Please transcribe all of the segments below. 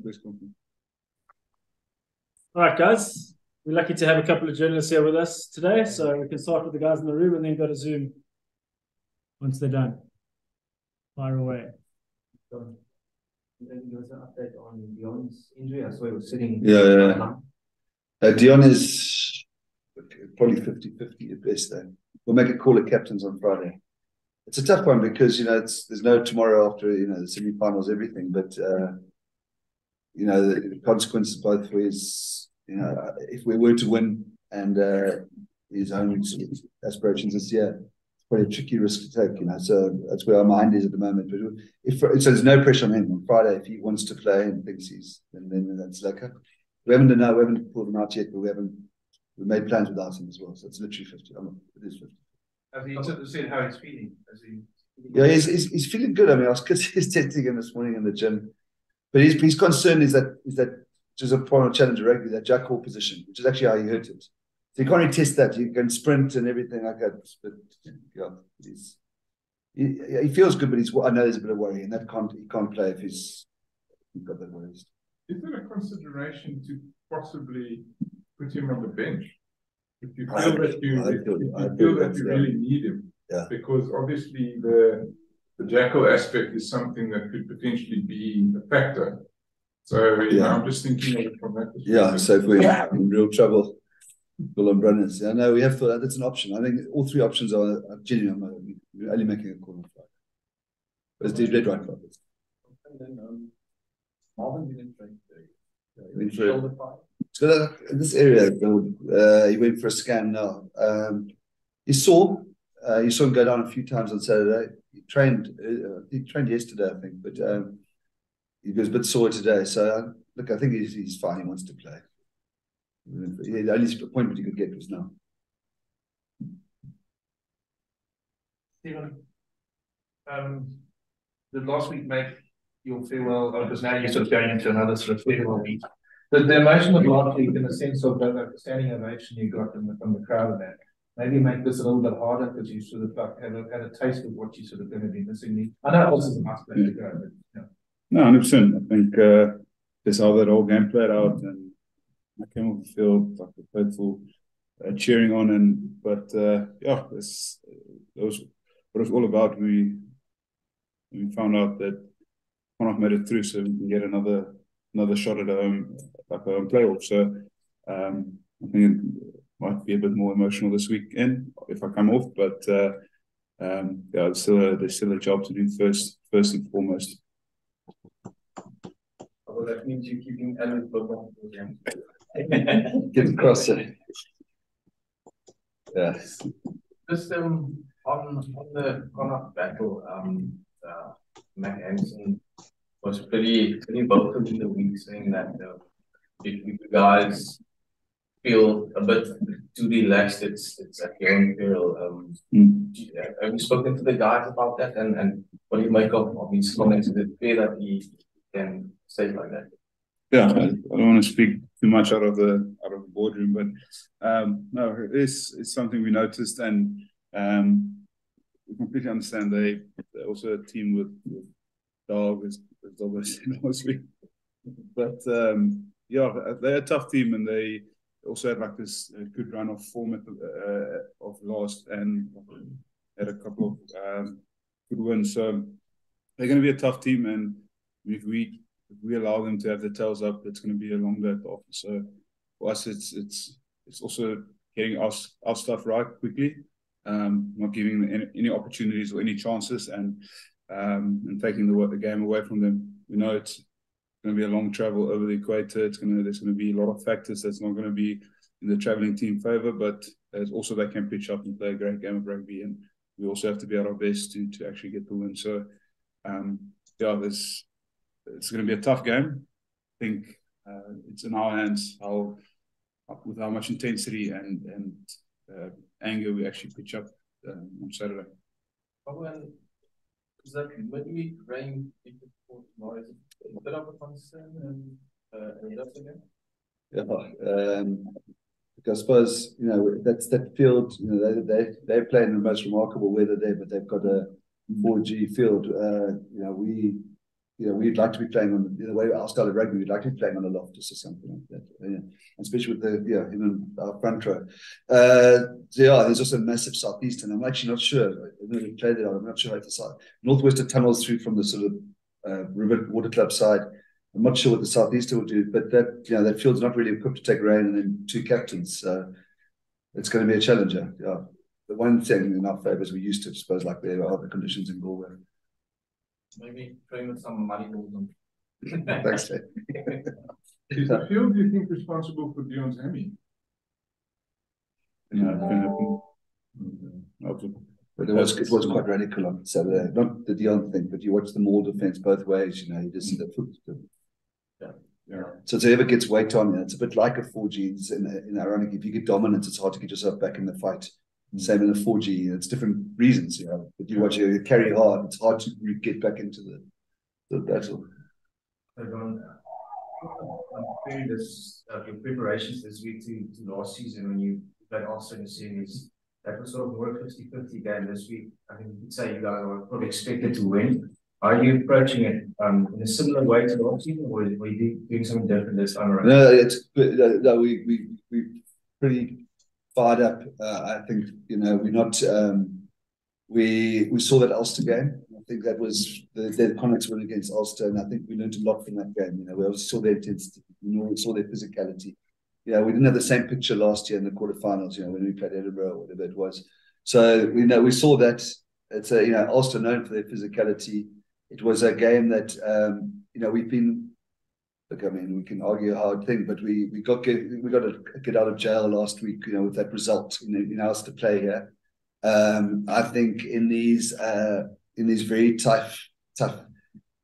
press conference. All right, guys. We're lucky to have a couple of journalists here with us today, so we can start with the guys in the room and then go to Zoom once they're done. Fire away. Then there was an update on Dion's injury. I saw he was sitting. Dion is probably 50-50 at best. Then we'll make a call at captains on Friday. It's a tough one because there's no tomorrow after the semi-finals, everything. But the consequences both ways. If we were to win and his own aspirations this year, it's probably a tricky risk to take. So that's where our mind is at the moment. But so there's no pressure on him on Friday. If he wants to play and thinks then that's lekker. We haven't pulled him out yet, but we made plans without him as well. So it's literally 50. It is 50. Have you said how he's feeling? Yeah, he's feeling good. I mean, I was testing him this morning in the gym, but his concern is that which is a final challenge of rugby, that jack hole position, which is actually how he hurt it. So you can't really test that. You can sprint and everything like that, but he feels good. But I know there's a bit of worry, and he can't play if he's got that worries. Is there a consideration to possibly put him on the bench? If you feel that you really need him, because obviously the jackal aspect is something that could potentially be a factor. So I'm just thinking of it from that perspective. Yeah, so if we're in real trouble, full on runners. Yeah, no, we have thought that's an option. I think all three options are genuine. We're only making a call on Friday. But it's dead right about this. And then Marvin didn't train today. In this area, he went for a scan now. You saw him go down a few times on Saturday. He trained yesterday, I think, but he was a bit sore today. So look, I think he's fine. He wants to play. The only appointment he could get was now. Stephen, did last week make your farewell? Because now you're sort of going into another sort of farewell week. The emotion of last week, in the sense of the standing ovation you got from the crowd and that, maybe make this a little bit harder because you sort of like had a taste of what you're sort of going to be missing. I know also the must play to go, but No, 100%. I think that's how that whole game played out, and I came off the field like a faithful cheering on, but that was what it's all about. We found out that Connacht made it through, so we can get another shot at a home playoff. So I think it might be a bit more emotional this weekend if I come off, but there's still a job to do first and foremost. Well, that means you're keeping Alan football. Get across it. Yeah. Just on the Connacht battle, Matt Anderson was pretty vocal in the week, saying that if you guys feel a bit too relaxed, it's at your own peril. Have you spoken to the guys about that, and what do you make of his comments? Is it fair that he can say like that? Yeah, I don't want to speak too much out of the boardroom, but no, it's something we noticed, and we completely understand. They're also a team with Dog, as Doug said last week. But they're a tough team, and they also had like this good run of form of last, and had a couple of good wins. So they're going to be a tough team, and if we allow them to have their tails up, it's going to be a long day at the office. So for us, it's also getting our stuff right quickly, not giving them any opportunities or any chances, and taking the game away from them. We know it's going to be a long travel over the equator. There's going to be a lot of factors that's not going to be in the travelling team favour, but also they can pitch up and play a great game of rugby, and we also have to be at our best to actually get the win. So it's going to be a tough game. I think it's in our hands with how much intensity and anger we actually pitch up on Saturday. Is that midweek rain tomorrow? Is it a bit of a concern and that's again? Yeah, I suppose that's that field. They play in the most remarkable weather there, but they've got a 4G field. we'd like to be playing on the way our style of rugby. We'd like to be playing on a Loftus or something like that. And especially with him and our front row. There's also a massive southeast, and I'm actually not sure. I've never played it out. I'm not sure at the side. Northwestern tunnels through from the sort of River Water Club side. I'm not sure what the southeaster will do, but that field's not really equipped to take rain, and then 2 captains. So it's going to be a challenger. Yeah. The one thing in our favour is we used to, I suppose, like there are the conditions in Galway. Maybe playing with some money balls on. Thanks, Jay. Is the field, do you think, responsible for Dion's hammy? Yeah, it can happen. But it was quite radical on Saturday. Not the Dion thing, but you watch the Maul defence both ways. You just see the foot. Yeah. So if it ever gets weight on you, it's a bit like a 4G. In ironic, if you get dominant, it's hard to get yourself back in the fight. Same in a 4G. It's different reasons, But you watch you carry hard, it's hard to get back into the battle. I'm curious your preparations this week to last season when you played Ulster in the series. That was sort of more 50-50 game this week. I think you could say you guys were probably expected to win. Are you approaching it in a similar way to last season, or are you doing something different this time around? No, we pretty fired up. I think we're not. We saw that Ulster game. I think that was the Connacht win against Ulster, and I think we learned a lot from that game. We also saw their intensity. We saw their physicality. We didn't have the same picture last year in the quarterfinals. When we played Edinburgh or whatever it was. So we saw that. It's Ulster known for their physicality. It was a game that we've been. Look, I mean, we can argue a hard thing, but we got to get out of jail last week. With that result in ours to play here. I think in these very tough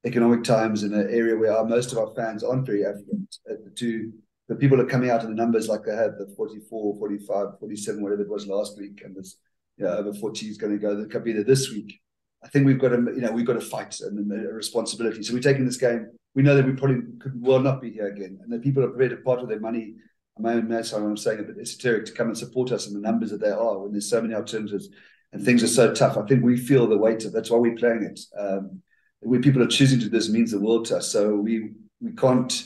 economic times in an area where most of our fans aren't very affluent, the people are coming out in the numbers like they had, the 44, 45, 47, whatever it was last week, and this over 40 is going to go. That could be there this week. I think we've got to fight and a responsibility. So we're taking this game. We know that we probably will not be here again, and that people are prepared to part of their money. I'm saying a bit esoteric, to come and support us in the numbers that they are when there's so many alternatives and things are so tough. I think we feel the weight of that's why we're playing it. When people are choosing to do this, means the world to us. So we can't.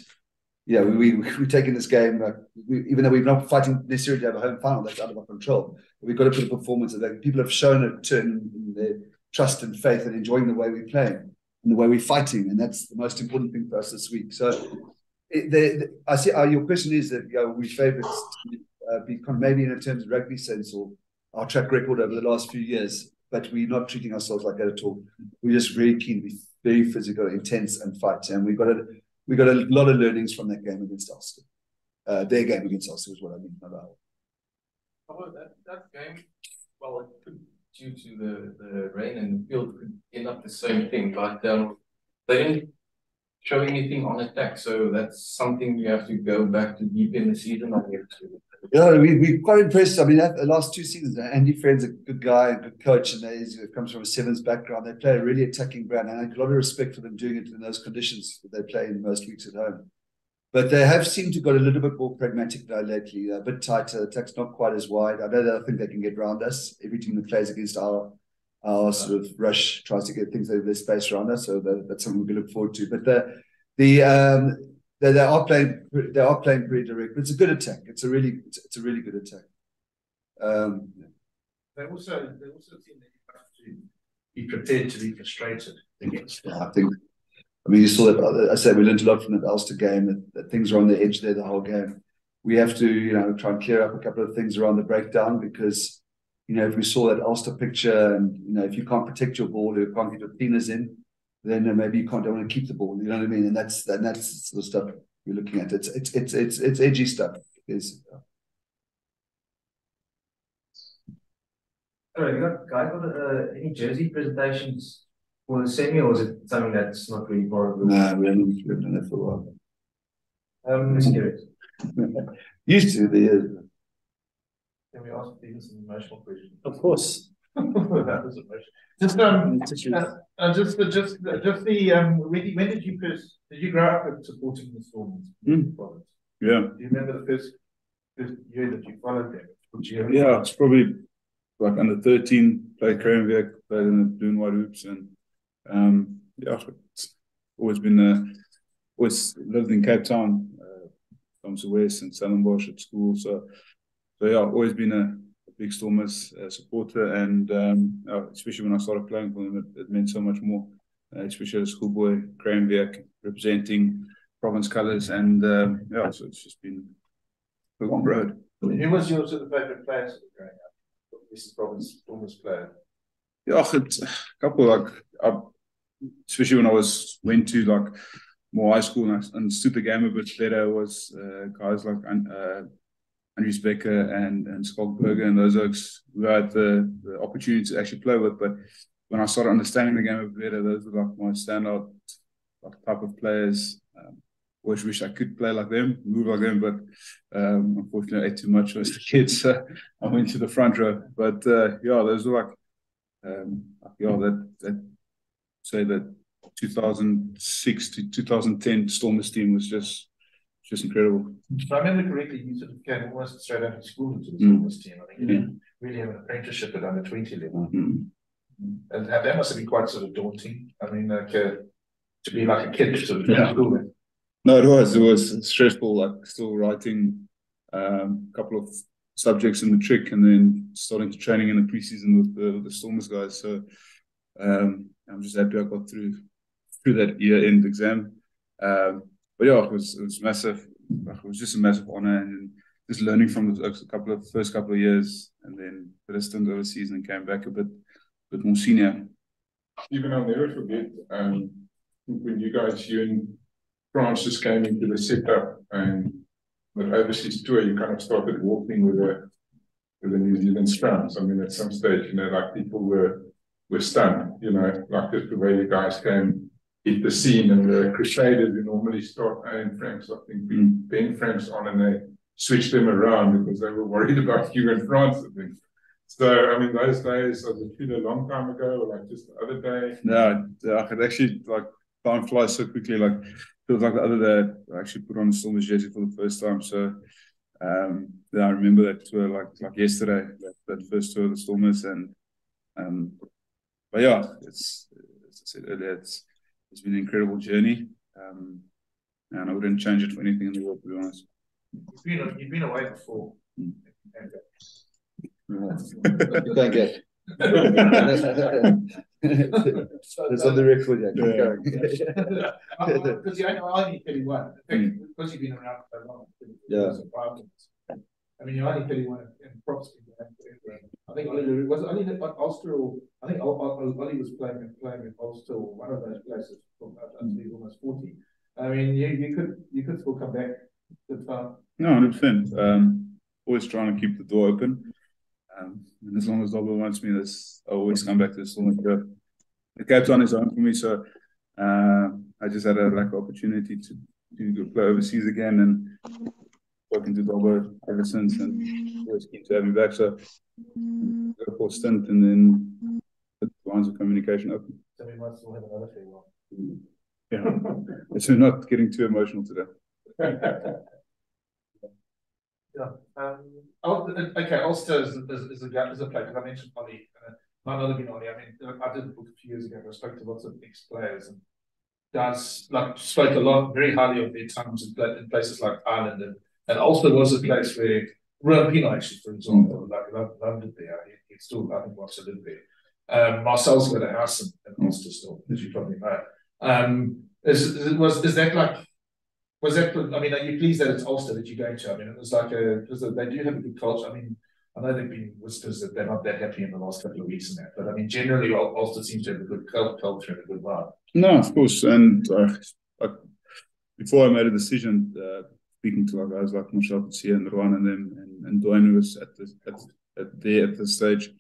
We're taking this game, even though we're not fighting necessarily to have a home final, that's out of our control. But we've got to put a performance of that. People have shown a turn in their trust and faith and enjoying the way we're playing and the way we're fighting, and that's the most important thing for us this week. So, I see. Your question is that we favourites maybe in terms of rugby sense or our track record over the last few years, but we're not treating ourselves like that at all. We're just very keen to be very physical, intense, and fight, and we got a lot of learnings from that game against Ulster. Their game against Ulster is what I mean. That game, well, it could, due to the rain and the field, could end up the same thing, but they didn't show anything on attack, so that's something you have to go back to deep in the season. We're quite impressed. I mean, the last 2 seasons, Andy Friend's a good guy, a good coach, and he comes from a Sevens background. They play a really attacking brand, and I have a lot of respect for them doing it in those conditions that they play in most weeks at home. But they have seemed to got a little bit more pragmatic now lately, a bit tighter. The attack's not quite as wide. I know that I think they can get around us. Every team that plays against our sort of rush tries to get things over their space around us, so that's something we can look forward to. But they are playing pretty direct. But it's a good attack. It's a really good attack. They also seem to be prepared to be frustrated against. I mean, you saw that. I said we learned a lot from the Ulster game. That things are on the edge there the whole game. We have to, try and clear up a couple of things around the breakdown, because, if we saw that Ulster picture, and if you can't protect your ball, or you can't get your cleaners in, then maybe you don't want to keep the ball. You know what I mean? And that's the sort of stuff we're looking at. It's edgy stuff. You got any jersey presentations for the semi, or is it something that's not really part of the? No, we haven't done that for a while. I'm just curious. Used to the years. Can we ask Stephen some emotional questions? Of course. That was emotional. When did you grow up supporting the Stormers? Yeah. Do you remember the first year that you followed them? Yeah, it's probably like under 13, played Cranvier, played in the Doon White Hoops, and always lived in Cape Town, from the West and Stellenbosch at school. So yeah, I've always been a big Stormers supporter, and especially when I started playing for them, it meant so much more. Especially as a schoolboy, Cranberg, representing province colours, and yeah, so it's just been a long road. Who was your sort of favourite players growing up? This is province Stormers player. Yeah, it's a couple, like especially when I went to like more high school and I understood the game a bit better, was guys like Andries Becker and Skalkberger and those folks who I had the opportunity to actually play with. But when I started understanding the game a bit better, those were like my standout type of players. Always wish I could play like them, move like them, but unfortunately I ate too much as a kid, so I went to the front row. But yeah, those were like that say that 2006 to 2010 Stormers team was just incredible. If I remember correctly, you sort of came almost straight out of school into the Stormers team. I think you didn't really have an apprenticeship at under 20 level. And that must have been quite sort of daunting. I mean, like to be like a kid sort of in school. No, it was stressful, like still writing a couple of subjects in the trick and then starting to training in the preseason with the Stormers guys. So I'm just happy I got through that year-end exam. But yeah, it was massive. It was just a massive honour, and just learning from the first couple of years, and then did a stint overseas and came back a bit more senior. Even I'll never forget when you and France just came into the setup, and the overseas tour, you kind of started walking with the New Zealand Scrums. I mean, at some stage, like people were stunned, like just the way you guys came, hit the scene, and the Crusaders, who normally start Ian Franks, I think, Ben Franks on, and they switched them around because they were worried about you and France, I think. So, I mean, those days, was it a long time ago, or like just the other day? No, I could actually, like, time flies so quickly. Like, feels like the other day I actually put on a Stormers jersey for the first time. So, yeah, I remember that tour like yesterday, that first tour of the Stormers. And, but yeah, as I said earlier, it's been an incredible journey. And I wouldn't change it for anything in the world, to be honest. You've been away before. You don't get. It's on the record, yeah. Because I only 31. Because you've been around so long. Yeah. I mean, you're only 31 and props. I think Ollie was only at Ulster, or I think Ollie was playing at Ulster, or one of those places from almost 40. I mean, you could still come back to far. No, 100%. Always trying to keep the door open. And as long as Dobbo wants me, I always come back to the Stormers. The Cape Town is home for me, so I just had a opportunity to go play overseas again, and spoken to Dobbo ever since, and always keen to have me back. So go for a stint, and then the lines of communication open. So we might still have another farewell. Yeah, so we're not getting too emotional today. Yeah. Okay, Ulster is a place, because I mentioned Ollie. Might not have been Ollie. I mean, I did a book a few years ago where I spoke to lots of ex-players, and guys spoke a lot, very highly of their times in places like Ireland, and Ulster was a place where Rowan Pino, actually, for example, loved it there. He still, I think, wants to live there. Marcel's got a house in Ulster still, as you probably know. Is that like? Was that? I mean, are you pleased that it's Ulster that you're going to? I mean, it was like because they do have a good culture. I mean, I know there've been whispers that they're not that happy in the last couple of weeks and that, but I mean, generally, Ulster seems to have a good culture and a good vibe. No, of course. And before I made a decision, speaking to guys like Michelle Kutsia and Rowan and them, and Dwayne, who was at the stage,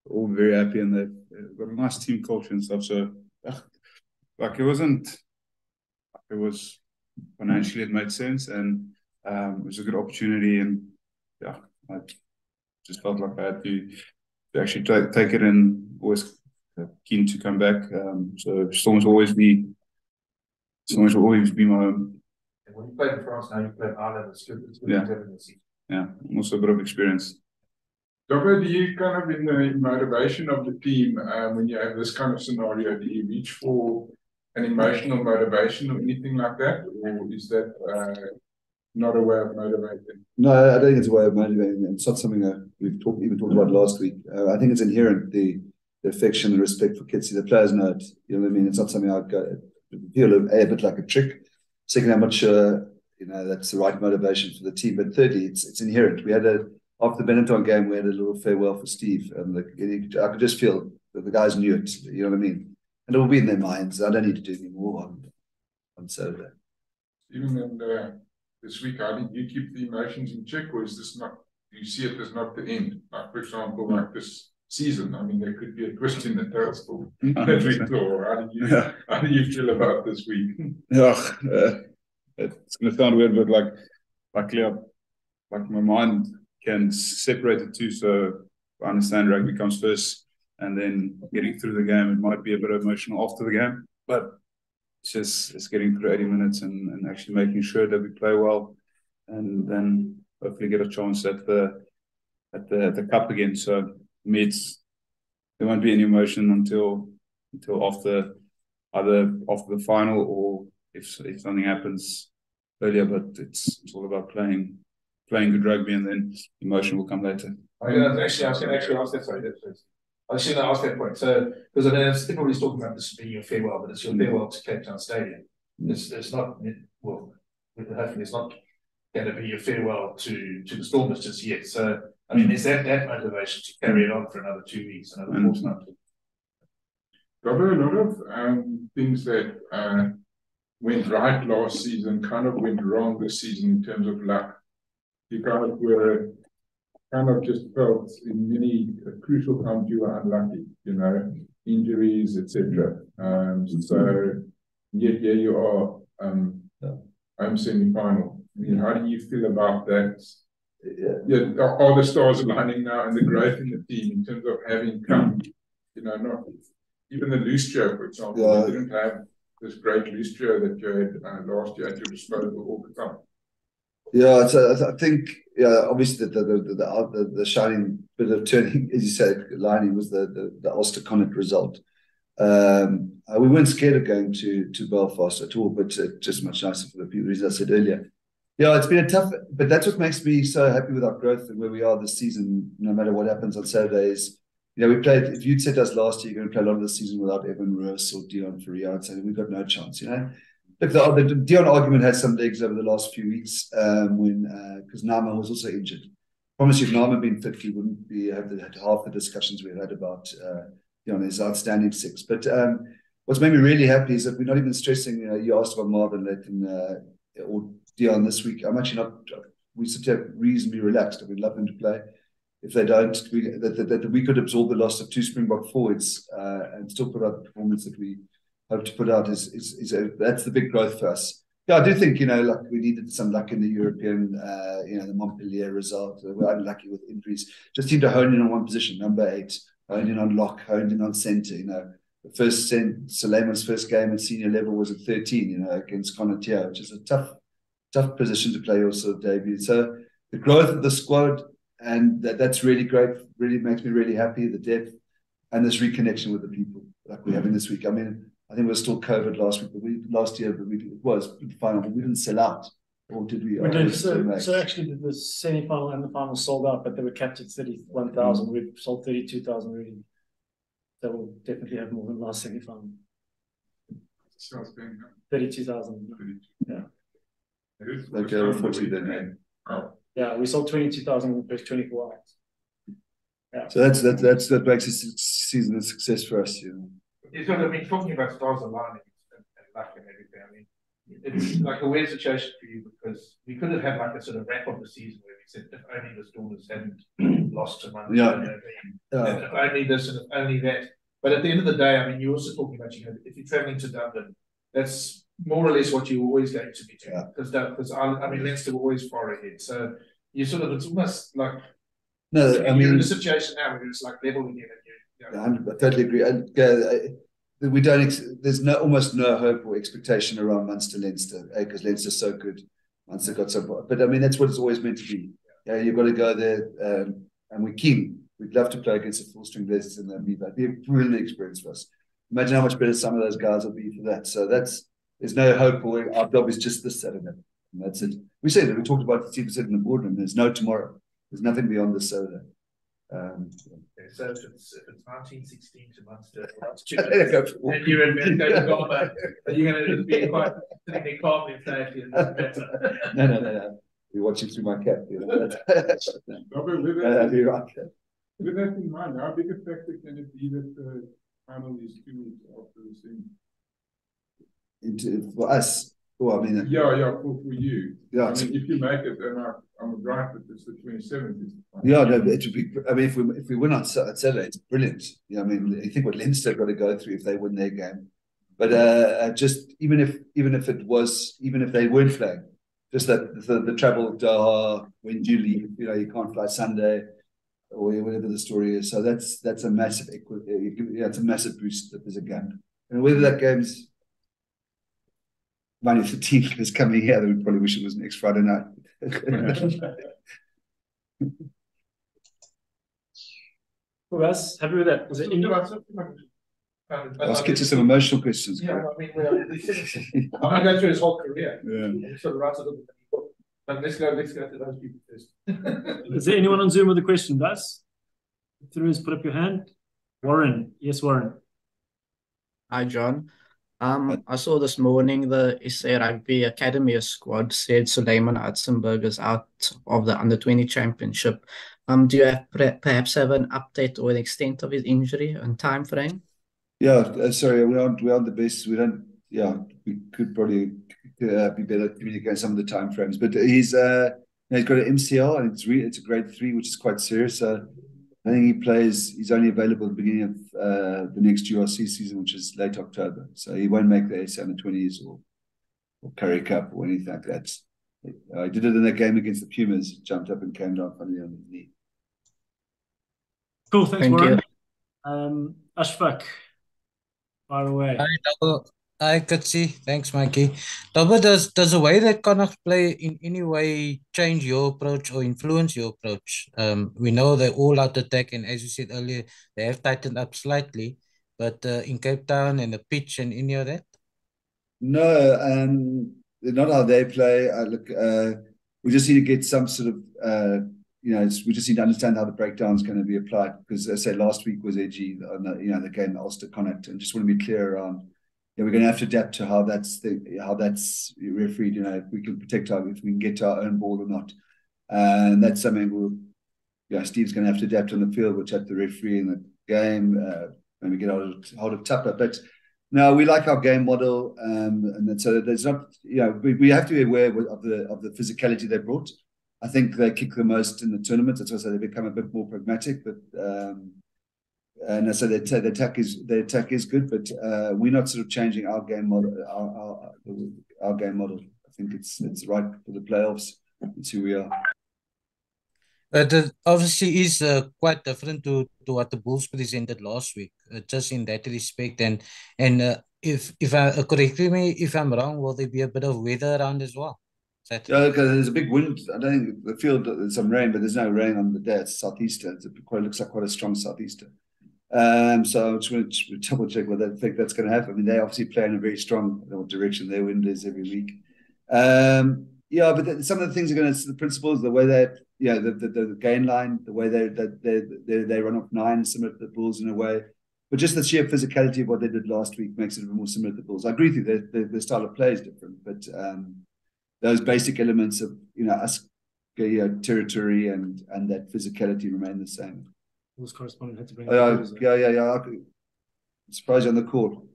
all very happy, and they've got a nice team culture and stuff. So, it was financially, it made sense, and it was a good opportunity, and yeah, I just felt like I had to actually take it, and always keen to come back. So Stormers will always be my home. And when you play in France now, you play in Ireland. It's good. Yeah, also a bit of experience. Dobbo, do you kind of, in the motivation of the team, when you have this kind of scenario, do you reach for an emotional motivation or anything like that, or is that not a way of motivating? No, I don't think it's a way of motivating. It's not something that we've even talked about last week. I think it's inherent, the affection, the respect for Kitsy. The players know it. You know what I mean? It's not something I'd feel a bit like a trick. Second, I'm not sure, that's the right motivation for the team. But thirdly, it's inherent. We had after the Benetton game, we had a little farewell for Steve, and I could just feel that the guys knew it. You know what I mean? And it will be in their minds. I don't need to do any more on Saturday. Even in this week, how did you keep the emotions in check, or is this not? Do you see it as not the end? Like, for example, like this season. I mean, there could be a twist in the tail still. How do you feel about this week? It's going to sound weird, but like my mind can separate the two. So I understand rugby comes first, and then getting through the game, it might be a bit emotional after the game, but it's getting through 80 minutes and actually making sure that we play well, and then hopefully get a chance at the cup again. So for me, there won't be any emotion until after the final, or if something happens earlier. But it's all about playing good rugby, and then emotion will come later. I was going to actually ask that. Sorry, I was going to ask that point. So, because I mean, everybody's talking about this being your farewell, but it's your farewell to Cape Town Stadium. It's not, well, hopefully it's not going to be your farewell to the Stormers just yet. So, I mean, is that motivation to carry it on for another 2 weeks, another fortnight? There were a lot of things that went right last season, kind of went wrong this season in terms of luck. You kind of just felt in many crucial times you were unlucky, injuries, etc. So yet here you are, home semi-final. I mean, how do you feel about that? Yeah, are the stars aligning now, and the growth in the team in terms of having come, not even the loose trio, for example, you didn't have this great loose trio that you had last year at your disposal all the time. Yeah, so I think, obviously the shining bit of turning, as you said, lining was the Ulster Connacht result. We weren't scared of going to Belfast at all, but just much nicer for the reasons I said earlier. Yeah, it's been a tough, but that's what makes me so happy with our growth and where we are this season. No matter what happens on Saturdays, we played. If you'd said to us last year, you're going to play a lot of the season without Evan Roos or Dion Ferrier, I'd say we've got no chance. Look, the Dion argument had some legs over the last few weeks because Nama was also injured. I promise you, if Nama had been fit, he wouldn't had half the discussions we had about his outstanding six. But what's made me really happy is that we're not even stressing. You asked about Marvin or Dion this week. I'm actually not. We sit here reasonably relaxed. We'd love them to play. If they don't, that we could absorb the loss of two Springbok forwards and still put out the performance that we hope to put out. That's the big growth for us. Yeah, I do think like we needed some luck in the European, the Montpellier result. We're unlucky with injuries. Just seemed to hone in on one position, number 8, honed in on lock, honed in on centre. The first Suleiman's first game at senior level was at 13. Against Connacht, which is a tough position to play your sort of debut. So the growth of the squad, and that's really great, really makes me really happy, the depth and this reconnection with the people like we're having this week. I mean, I think it was still COVID last year, but it was final, but we didn't sell out. Or did we? We did. So actually the semi-final and the final sold out, but they were capped at 31,000. We've sold 32,000 already. That will definitely have more than last semi-final. 32,000. Yeah. Like over 40 then. Yeah, we sold 22,000 in the first 24 hours. Yeah. So that makes this season a success for us. So I mean, talking about stars aligning and luck and everything, I mean, it's like a weird situation for you because we could have had like a sort of wrap of the season where we said if only the Stormers hadn't lost to Monday, and if only this and if only that. But at the end of the day, I mean, you're also talking about if you're travelling to Dublin, that's more or less what you're always going to be doing because I mean Leinster were always far ahead. So you sort of it's almost like you're in a situation now where it's like level again. I totally agree. And we don't. There's almost no hope or expectation around Munster-Leinster because Leinster's so good. Munster got so far, but I mean that's what it's always meant to be. You've got to go there, and we're keen. We'd love to play against the full string Blazers in that meet. That'd be a brilliant experience for us. imagine how much better some of those guys will be for that. So there's no hope. Our job is just this Saturday. And that's it. We said that we talked about the 10% in the boardroom. There's no tomorrow. There's nothing beyond this Saturday. Okay, so if it's 1916 to Munster, and you're in Ghana, you're going to be quite sitting calmly and saying better. No. You're watching through my cap. You know? You're right. With that in mind, how big a factor can it be that the final is 2 weeks after the semi? For us, well, I mean, for you. Yeah, I mean, if you make it, and I'm right that it's the 27th. Yeah, no, it would be. I mean, if we win on Saturday, it's brilliant. I mean, you think what Leinster got to go through if they win their game, but just even if they weren't flagged, just that the travel when you leave, you can't fly Sunday or whatever the story is. So that's a massive it's a massive boost that there's a game, and whether that game's money if the team is coming here, then we probably wish it was next Friday night. Well, guys, happy with that. Was it Let's get to some emotional questions. Yeah, I mean, I'm going to go through his whole career. Yeah. Sort of write a little bit. But let's go to those people first. Is there anyone on Zoom with a question, guys? Through, put up your hand. Warren. Yes, Warren. Hi, John. I saw this morning the SA Rugby Academy squad said Suleiman Atzenberg is out of the under-20 championship. Do you perhaps have an update or an extent of his injury and time frame? Yeah, sorry, we aren't the best. We don't. Yeah, we could probably be better communicating some of the time frames. But he's got an MCL and it's a grade 3, which is quite serious. So I think he's only available at the beginning of the next URC season, which is late October. So he won't make the SA under-20s or Currie Cup or anything like that. He did it in that game against the Pumas. Jumped up and came down funny on his knee. Cool, thanks, Warren. Ashfaq, far away. Hi, Kitsy. Thanks, Mikey. Dobber, does the way that Connacht play in any way change your approach or influence your approach? We know they're all out attack, and as you said earlier, they have tightened up slightly. But in Cape Town and the pitch and any of that? No, not how they play. We just need to get some sort of, we just need to understand how the breakdown is going to be applied. Because as I say, last week was edgy on the game Ulster Connacht, and just want to be clear around. We're going to have to adapt to how that's refereed. If we can if we can get to our own ball or not, and that's something Steve's going to have to adapt on the field, which at the referee in the game, when we get hold of Tupper. But no, we like our game model, and so there's not. We have to be aware of the physicality they brought. I think they kick the most in the tournament. That's also they become a bit more pragmatic, but. And so the attack is good, but we're not sort of changing our game model. Our game model. I think it's right for the playoffs. It's who we are. It obviously is quite different to what the Bulls presented last week, just in that respect. And if I correct me if I'm wrong, will there be a bit of weather around as well? Yeah, because there's a big wind. I don't think the field there's some rain, but there's no rain on the day. It's southeaster. It looks like quite a strong southeaster. So I just want to double check whether I think that's going to happen. I mean, they obviously play in a very strong direction their wind is every week. But some of the things are going to the principles, the way that the gain line, the way they run off 9, similar to the Bulls in a way. But just the sheer physicality of what they did last week makes it a bit more similar to the Bulls. I agree with you. The style of play is different, but those basic elements of us, territory and that physicality remain the same. Bulls correspondent had to bring. Yeah. I'm surprised you're on the call.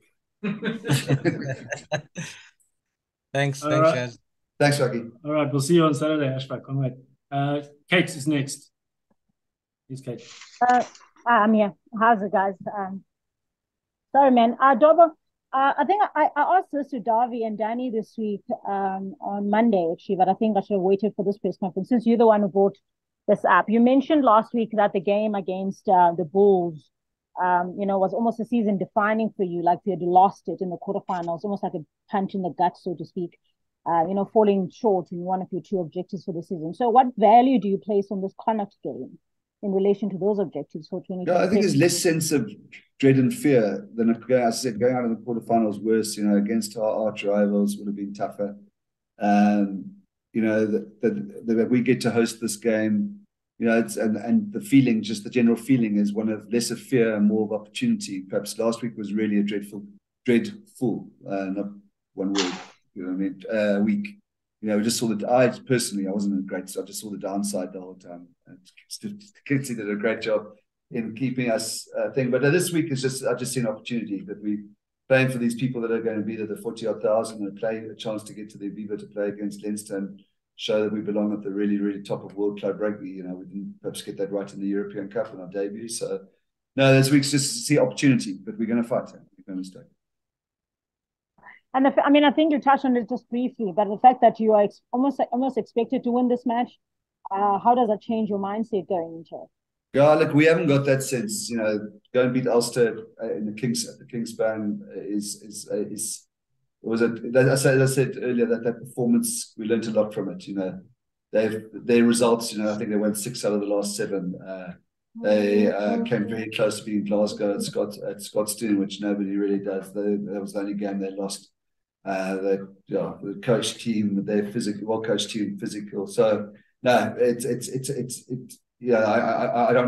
Thanks, right. guys. Thanks, Rocky. All right, we'll see you on Saturday, Ashfaq. Can't wait. Kate is next. Here's Kate. Yeah. How's it, guys? Sorry, man. Dobber, I think I asked this to Davi and Danny this week on Monday, actually, but I think I should have waited for this press conference since you're the one who brought this up. You mentioned last week that the game against the Bulls, was almost a season defining for you, like you had lost it in the quarterfinals, almost like a punch in the gut, so to speak, falling short in one of your 2 objectives for the season. So what value do you place on this Connacht game in relation to those objectives for 2020? Yeah, I think there's less sense of dread and fear than, as I said, going out in the quarterfinals worse, against our arch rivals would have been tougher. That we get to host this game, and the feeling, just the general feeling, is one of less of fear and more of opportunity. Perhaps last week was really a dreadful, not one word, week. We just saw I wasn't a great, I just saw the downside the whole time. Kitsy did a great job in keeping us thing. But this week is I've just seen an opportunity that we playing for these people that are going to be there, the 40,000, and play a chance to get to the Aviva to play against Leinster and show that we belong at the really, really top of world club rugby. We didn't perhaps get that right in the European Cup in our debut. So no, this week's just to see opportunity, but we're going to fight. Make no mistake. And I think you touched on it just briefly, but the fact that you are almost expected to win this match, how does that change your mindset going into it? Yeah, look, we haven't got that sense. Go and beat Ulster in the Kingspan as I said earlier, that performance, we learned a lot from it. Their results. I think they went 6 out of the last 7. They came very close to beating Glasgow at Scotstoun, which nobody really does. That was the only game they lost. The coach team, their well-coached team, physical. So no, I'm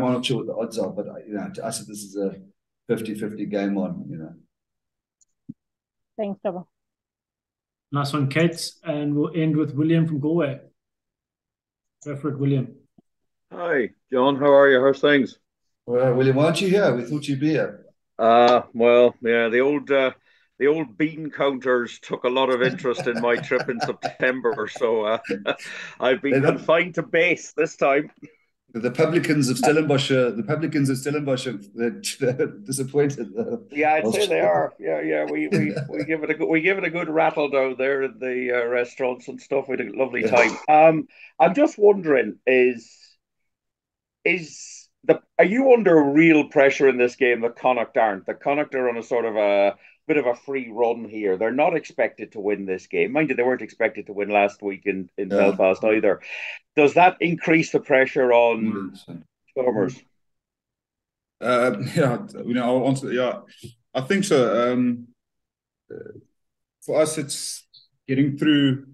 not sure what the odds are, but to us this is a 50-50 game on. Thanks, Trevor. Nice one, Kate, and we'll end with William from Galway. Go for it, William. Hi, John. How are you? How's things? Well, William, why aren't you here? We thought you'd be here. Well, yeah, the old bean counters took a lot of interest in my trip in September, so I've been confined to base this time. The publicans of Stellenbosch, they're disappointed. Yeah, I'd say they are. Yeah. We give it a good rattle down there in the restaurants and stuff. We had a lovely time. I'm just wondering, are you under real pressure in this game that Connacht aren't? The Connacht are on a sort of a bit of a free run here. They're not expected to win this game. Mind you, they weren't expected to win last week in Belfast either. Does that increase the pressure on Stormers? I'll answer. Yeah, I think so. For us, it's getting through.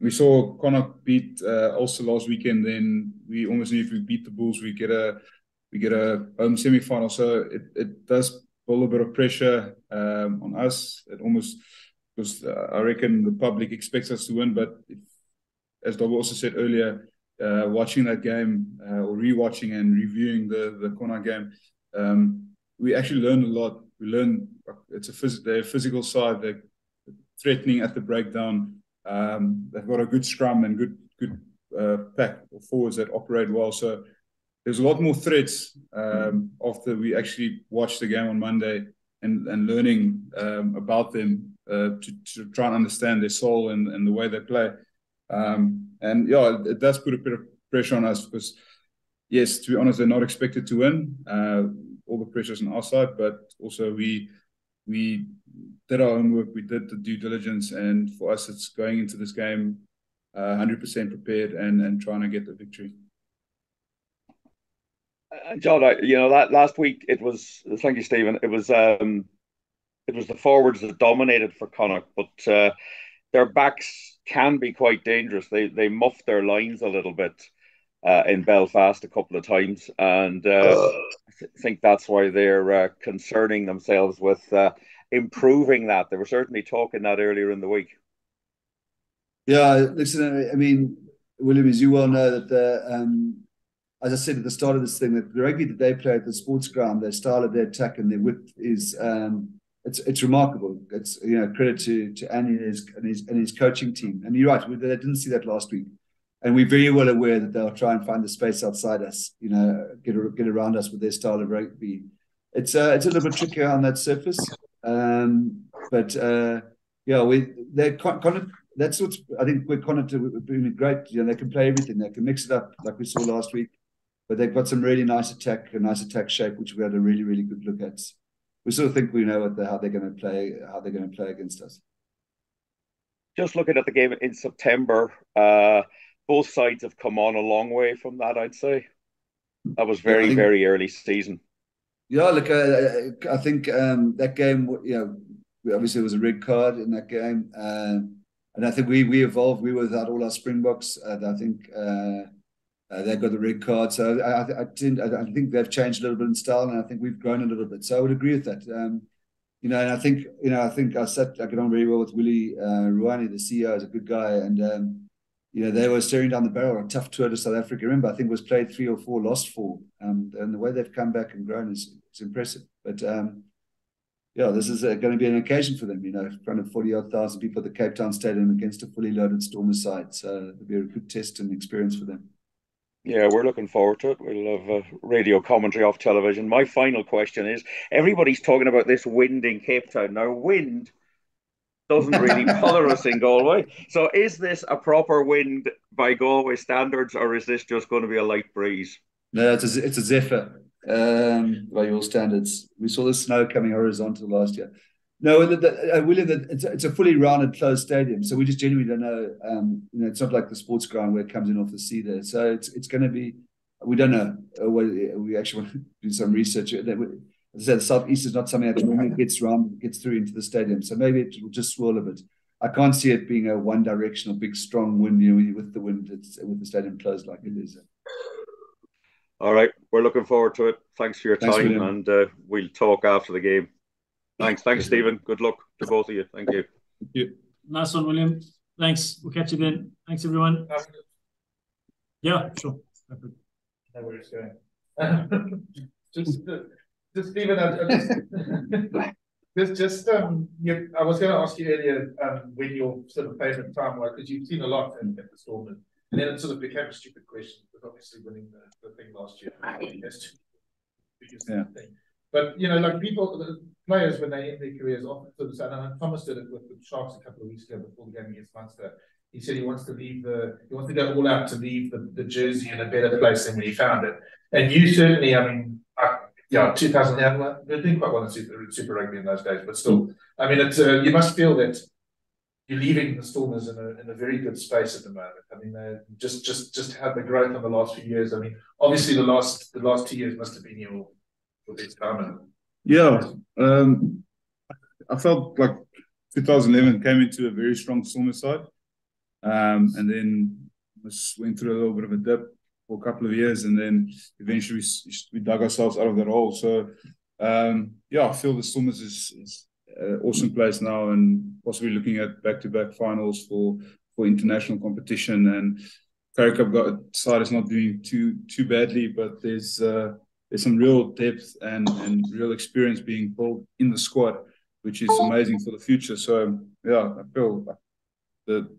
We saw Connacht beat Ulster last weekend. Then we almost knew if we beat the Bulls, we get a home semi-final. So it does build a bit of pressure on us. It almost, because I reckon the public expects us to win. But as Dob also said earlier, watching that game or rewatching and reviewing the Connacht game, we actually learned a lot. We learned their physical side. They're threatening at the breakdown. They've got a good scrum and good pack of forwards that operate well. So there's a lot more threats after we actually watched the game on Monday and learning about them to try and understand their soul and the way they play. And yeah, it does put a bit of pressure on us because, yes, to be honest, they're not expected to win. All the pressure's on our side, but also we did our homework, we did the due diligence, and for us, it's going into this game 100% prepared and trying to get the victory. John, that last week it was. Thank you, Stephen. It was the forwards that dominated for Connacht, but their backs can be quite dangerous. They muffed their lines a little bit in Belfast a couple of times, and I think that's why they're concerning themselves with improving that. They were certainly talking that earlier in the week. Yeah, listen, I mean, William, as you well know, that as I said at the start of this thing, that the rugby that they play at the sports ground, their style of their attack and their width is it's remarkable. It's credit to Andy and his coaching team. And you're right, they didn't see that last week, and we're very well aware that they'll try and find the space outside us. Get around us with their style of rugby. It's a little bit trickier on that surface, but they're Connacht. That's what I think. We're Connacht doing great. They can play everything. They can mix it up like we saw last week. But they've got some really nice attack shape, which we had a really, really good look at. We sort of think we know how they're going to play against us. Just looking at the game in September, both sides have come on a long way from that, I'd say. That was very early season. Yeah, look, I think that game, obviously it was a red card in that game, and I think we evolved. We were without all our Springboks. I think they got the red card, so I think they've changed a little bit in style, and I think we've grown a little bit. So I would agree with that. And I think I get on very well with Willie Rouhani, the CEO, is a good guy, and they were staring down the barrel. A tough tour to South Africa. Remember, I think it was played 3 or 4, lost 4. And the way they've come back and grown is impressive. But this is going to be an occasion for them. In front of 40,000 people at the Cape Town Stadium against a fully loaded Stormers side. So it'll be a good test and experience for them. Yeah, we're looking forward to it. We'll have radio commentary off television. My final question is: everybody's talking about this wind in Cape Town. Now, wind doesn't really bother us in Galway. So is this a proper wind by Galway standards, or is this just going to be a light breeze? No, it's a zephyr by your standards. We saw the snow coming horizontal last year. No, William, it's a fully rounded closed stadium, so we just genuinely don't know. It's not like the sports ground where it comes in off the sea there. So it's going to be. We don't know. We actually want to do some research. As I said, the southeast is not something that normally gets through into the stadium. So maybe it will just swirl a bit. I can't see it being a one-directional big strong wind. With the wind, with the stadium closed like it is. All right, we're looking forward to it. Thanks for your time, William. And we'll talk after the game. Thanks, Stephen. Good luck to both of you. Thank you. Thank you. Nice one, William. Thanks. We'll catch you then. Thanks, everyone. Yeah, sure. I know where it's going. Just Stephen, I was going to ask you earlier when your sort of favourite time was, because you've seen a lot at the Stormers, and then it sort of became a stupid question, because obviously winning the thing last year, that's the biggest thing. But like the players when they end their careers often sort of say, and Thomas did it with the Sharks a couple of weeks ago before the game against Munster. He said he wants to go all out to leave the jersey in a better place than when he found it. And you certainly, 2011, we did quite well in Super Rugby in those days, but still, it's you must feel that you're leaving the Stormers in a very good space at the moment. Just had the growth in the last few years. Obviously the last 2 years must have been your best time. Yeah, I felt like 2011 came into a very strong Stormers side, and then went through a little bit of a dip for a couple of years, and then eventually we dug ourselves out of that hole. So I feel the Stormers is an awesome place now, and possibly looking at back-to-back finals for international competition. And Currie Cup side is not doing too badly, but there's some real depth and real experience being built in the squad, which is amazing for the future. So I feel that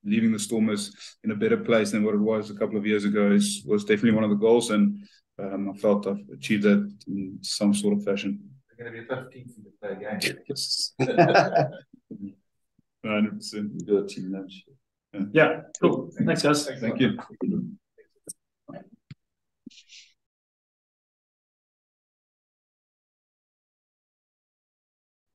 leaving the Stormers in a better place than what it was a couple of years ago was definitely one of the goals, and I felt I've achieved that in some sort of fashion. They're going to be a tough team to play again. Yes. 100%. Do a team lunch. Yeah, cool. Thanks, guys. Thank you.